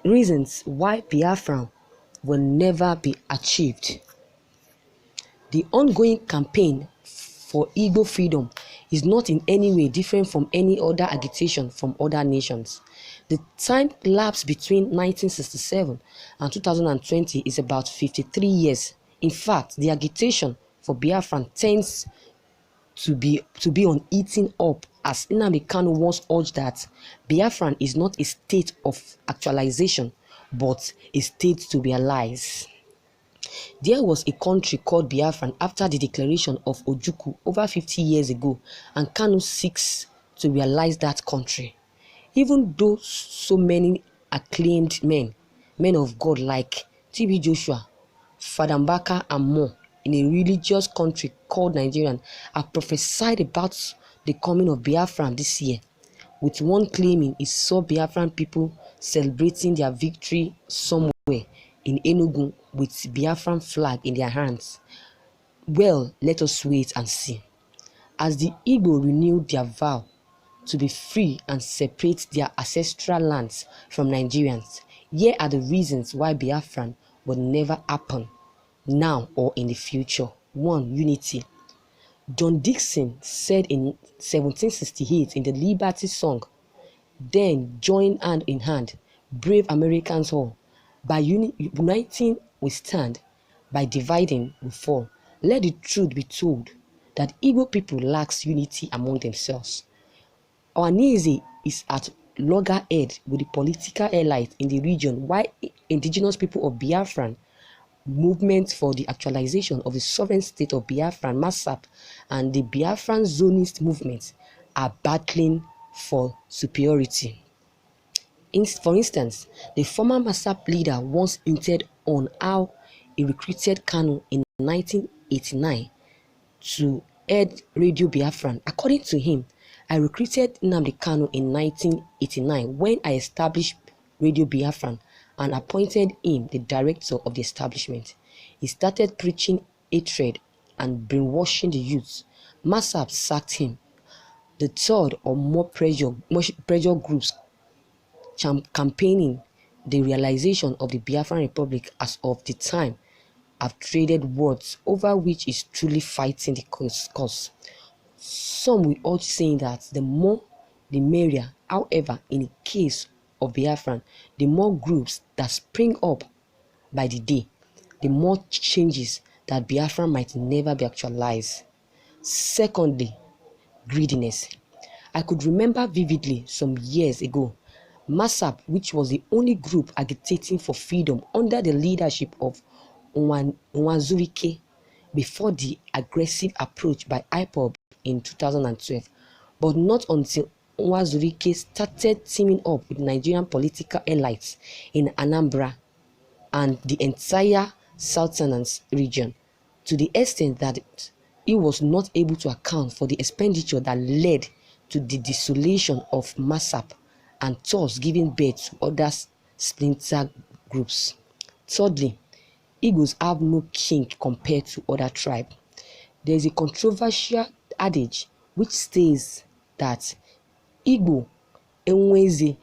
Reasons why Biafra will never be achieved. The ongoing campaign for Igbo freedom is not in any way different from any other agitation from other nations. The time lapse between 1967 and 2020 is about 53 years. In fact, the agitation for Biafra tends to be on eating up, as Nnamdi Kanu once urged that Biafran is not a state of actualization but a state to realize. There was a country called Biafran after the declaration of Ojukwu over 50 years ago, and Kanu seeks to realize that country. Even though so many acclaimed men of God like T.B. Joshua, Fada Mbaka and more in a religious country called Nigeria have prophesied about the coming of Biafran this year, with one claiming he saw Biafran people celebrating their victory somewhere in Enugu with Biafran flag in their hands. Well, let us wait and see. As the Igbo renewed their vow to be free and separate their ancestral lands from Nigerians, here are the reasons why Biafran will never happen now or in the future. 1. Unity. John Dixon said in 1768 in the Liberty Song, "Then join hand in hand, brave Americans all. By uniting we stand, by dividing we fall." Let the truth be told that Igbo people lacks unity among themselves. Our Nizi is at loggerhead with the political elite in the region, while indigenous people of Biafran movement for the actualization of the sovereign state of Biafran, MASAP, and the Biafran zonist movement are battling for superiority. For instance, the former MASAP leader once hinted on how he recruited Kanu in 1989 to head Radio Biafran. According to him, "I recruited Nnamdi Kanu in 1989 when I established Radio Biafran and appointed him the director of the establishment. He started preaching hatred and brainwashing the youth. MASAP sacked him." The third or more pressure groups campaigning the realization of the Biafran Republic as of the time have traded words over which is truly fighting the cause. Some will urge saying that the more the merrier. However, in the case of Biafran, the more groups that spring up by the day, the more changes that Biafran might never be actualized. Secondly, greediness. I could remember vividly some years ago, MASAP, which was the only group agitating for freedom under the leadership of Nwanzurike before the aggressive approach by IPOB in 2012, but not until Nwanzurike started teaming up with Nigerian political elites in Anambra and the entire Southern region, to the extent that he was not able to account for the expenditure that led to the dissolution of MASAP and thus giving birth to other splinter groups. Thirdly, Igbos have no king compared to other tribes. There is a controversial adage which says that Igbo enweze,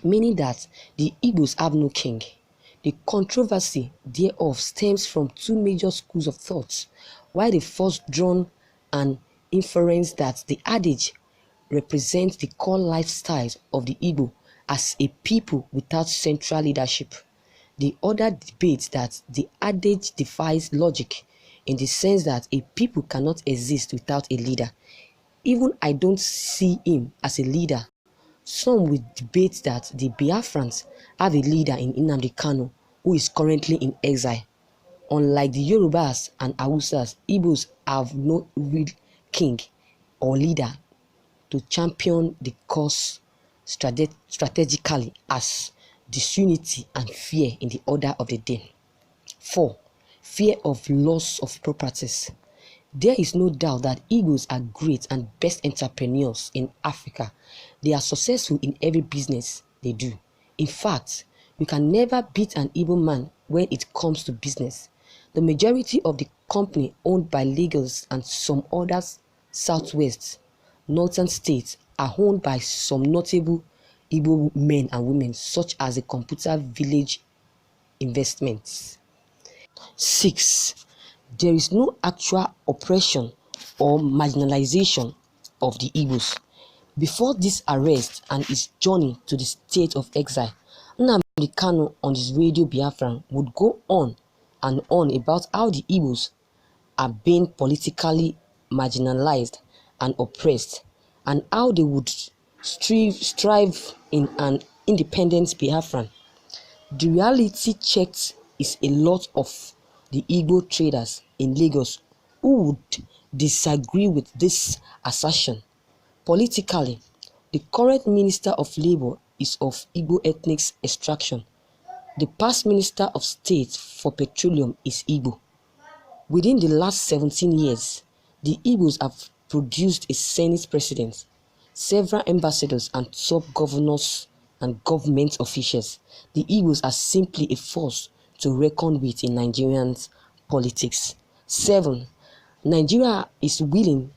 meaning that the Igbos have no king. The controversy thereof stems from two major schools of thought, while the first drawn an inference that the adage represents the core lifestyles of the Igbo as a people without central leadership. The other debates that the adage defies logic in the sense that a people cannot exist without a leader. Even I don't see him as a leader. Some will debate that the Biafrans have a leader in Nnamdi Kanu, who is currently in exile. Unlike the Yorubas and Hausas, Igbos have no real king or leader to champion the cause strategically as disunity and fear in the order of the day. 4. Fear of loss of properties. There is no doubt that Igbos are great and best entrepreneurs in Africa. They are successful in every business they do. In fact, you can never beat an Igbo man when it comes to business. The majority of the company owned by Lagos and some other southwest northern states are owned by some notable Igbo men and women, such as the computer village investments. 6. There is no actual oppression or marginalization of the Igbos. Before this arrest and his journey to the state of exile, Nnamdi Kanu on his radio Biafra would go on and on about how the Igbos are being politically marginalized and oppressed, and how they would strive in an independent Biafran. The reality check is a lot of the Igbo traders in Lagos who would disagree with this assertion. Politically, the current Minister of Labour is of Igbo ethnic extraction. The past Minister of State for Petroleum is Igbo. Within the last 17 years, the Igbos have produced a Senate president, several ambassadors and top governors and government officials. The Igbos are simply a force to reckon with in Nigerian politics. 7. Nigeria is winning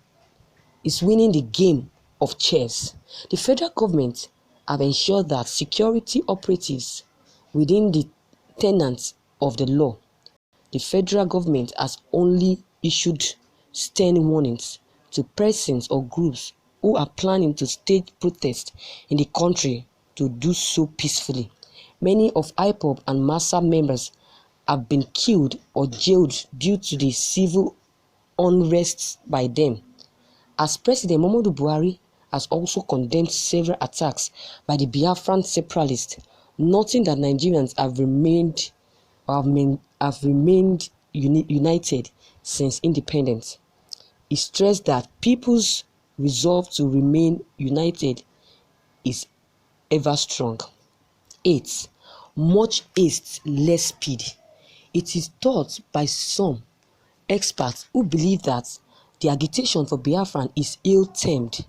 the game of chess. The federal government have ensured that security operatives within the tenets of the law. The federal government has only issued stern warnings to persons or groups who are planning to stage protests in the country to do so peacefully. Many of IPOB and MASA members have been killed or jailed due to the civil unrest by them. As President Muhammadu Buhari has also condemned several attacks by the Biafran separatists, noting that Nigerians have remained united since independence. He stressed that people's resolve to remain united is ever strong. 8. Much haste, less speed. It is thought by some experts who believe that the agitation for Biafran is ill-timed,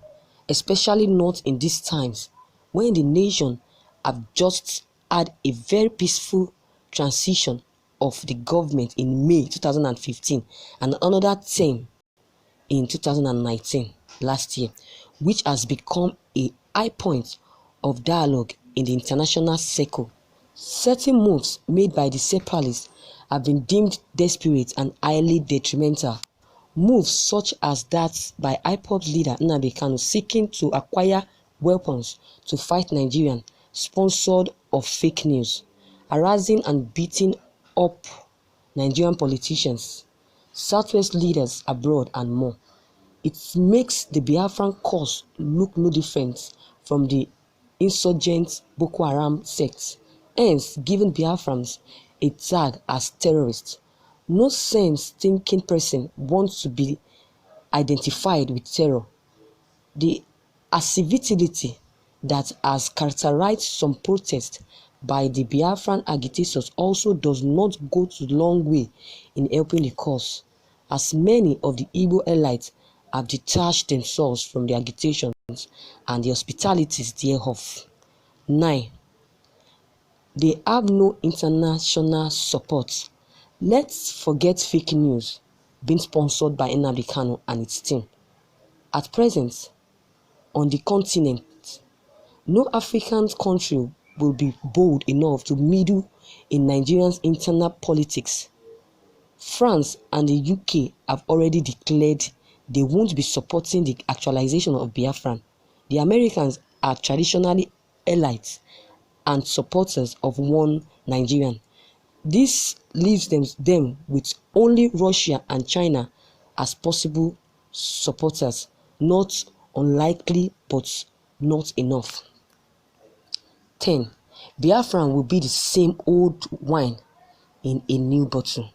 especially not in these times when the nation have just had a very peaceful transition of the government in May 2015 and another term in 2019, last year, which has become a high point of dialogue in the international circle. Certain moves made by the separatists have been deemed desperate and highly detrimental. Moves such as that by IPOB's leader Nnamdi Kanu seeking to acquire weapons to fight Nigerians, sponsored of fake news, harassing and beating up Nigerian politicians, Southwest leaders abroad and more. It makes the Biafran cause look no different from the insurgent Boko Haram sects, hence giving Biafrans a tag as terrorists. No sense-thinking person wants to be identified with terror. The acidity that has characterized some protests by the Biafran agitators also does not go to the long way in helping the cause, as many of the Igbo elites have detached themselves from the agitations and the hospitalities thereof. 9. They have no international support. Let's forget fake news being sponsored by Nnamdi Kanu and its team. At present, on the continent, no African country will be bold enough to meddle in Nigeria's internal politics. France and the UK have already declared they won't be supporting the actualization of Biafran. The Americans are traditionally allies and supporters of one Nigerian. This leaves them with only Russia and China as possible supporters, not unlikely but not enough. 10. Biafran will be the same old wine in a new bottle.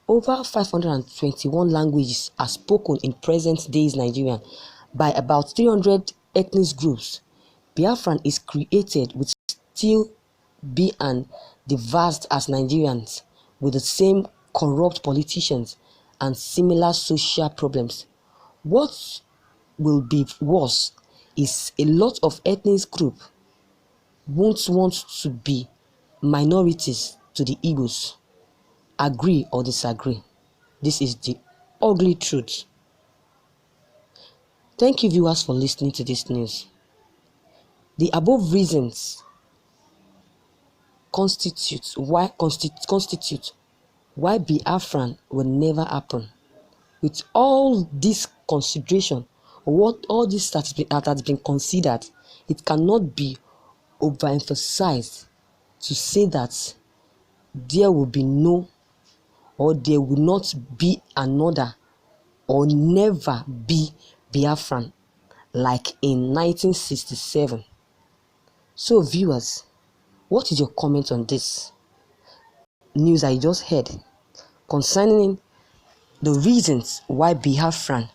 Over 521 languages are spoken in present-day Nigeria by about 300 ethnic groups. Biafran is created with still be and diverse as Nigerians, with the same corrupt politicians and similar social problems. What will be worse is a lot of ethnic groups won't want to be minorities to the Igbos. Agree or disagree? This is the ugly truth. Thank you viewers for listening to this news. The above reasons constitute why Biafran will never happen. With all this consideration, all this that has been considered, it cannot be overemphasized to say that there will be no, or there will not be another, or never be Biafran like in 1967. So viewers, what is your comment on this news I just heard concerning the reasons why Biafran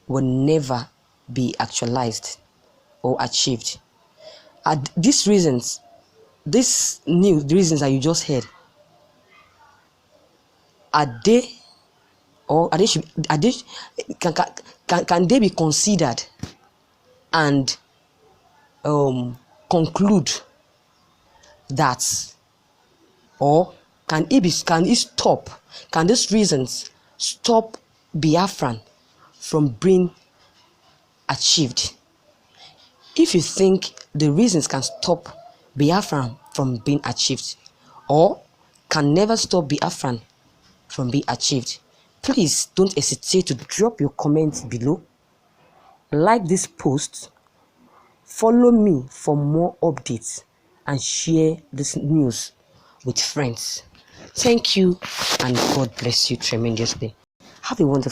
will never be actualized or achieved? Are these reasons, the reasons that you just heard, are they, or are they, can they be considered and conclude that, or can these reasons stop Biafran from being achieved? If you think the reasons can stop Biafran from being achieved, or can never stop Biafran from being achieved, please don't hesitate to drop your comments below. Like this post, follow me for more updates, and share this news with friends. Thank you, and God bless you tremendously. Have a wonderful